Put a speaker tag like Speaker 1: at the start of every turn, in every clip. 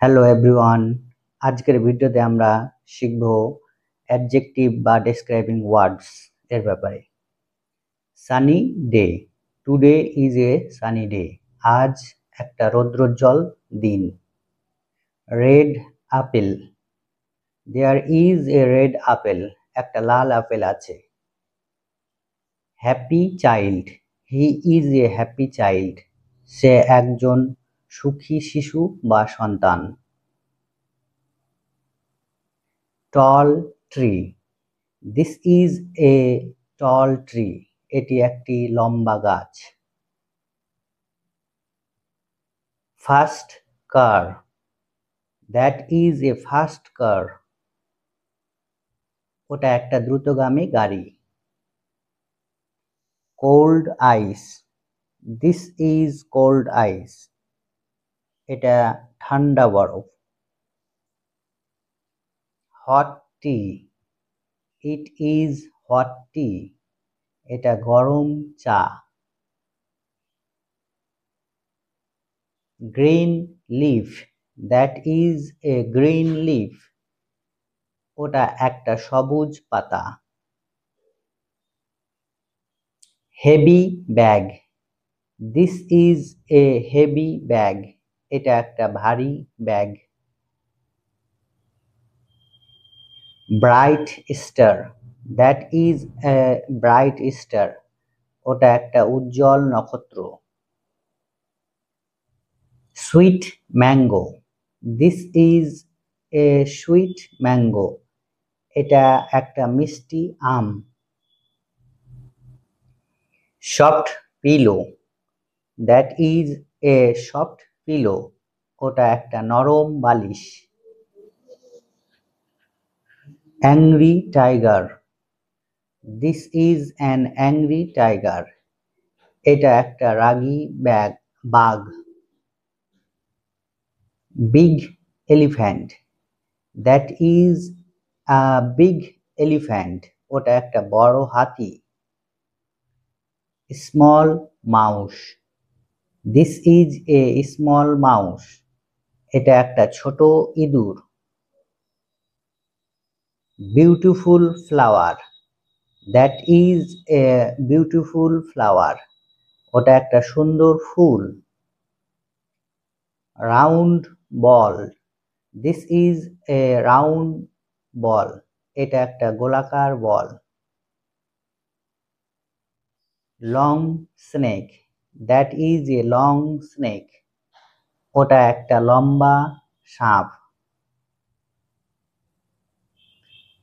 Speaker 1: Hello everyone, আজকের ভিডিওতে আমরা শিখব অ্যাডজেক্টিভ বা ডেসক্রাইবিং ওয়ার্ডস এর ব্যাপারে। Sunny day, today is a sunny day, আজ একটা রৌদ্রোজ্জ্বল দিন। Red apple, there is a red apple, একটা লাল আপেল আছে। Happy child, he is a happy child, সে একজন সুখী শিশু বা সন্তান। Tall tree, this is a tall tree, এটি একটি লম্বা গাছ। Fast car, that is a fast car, ওটা একটা দ্রুতগামী গাড়ি। Cold ice, this is cold ice, এটা ঠান্ডা বরফ। Hot tea, it is hot tea, এটা গরম চা। Green leaf, that is a green leaf, ওটা একটা সবুজ পাতা। Heavy bag, this is a heavy bag, এটা একটা ভারী bag. Bright star, that is a bright star, ওটা একটা উজ্জ্বল নক্ষত্র। Sweet mango, this is a sweet mango, এটা একটা মিষ্টি আম। Soft pillow, that is a soft pillow, ওটা একটা নরম বালিশ। Angry tiger, this is an angry tiger, এটা একটা রাগী বাঘ। Big elephant, that is a big elephant, ওটা একটা বড় হাতি। Small mouse, this is a small mouse, এটা একটা ছোট ইঁদুর। Beautiful flower, that is a beautiful flower, ওটা একটা সুন্দর ফুল। Round ball, this is a round ball, এটা একটা গোলাকার ball. Long snake, that is a long snake, ওটা একটা লম্বা সাপ।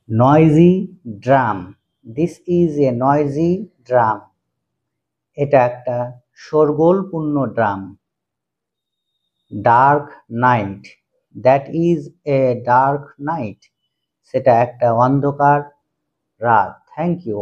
Speaker 1: Noisy drum, this is a noisy drum, এটা একটা শোরগোলপূর্ণ drum. Dark night, that is a dark night, সেটা একটা অন্ধকার রাত। Thank you.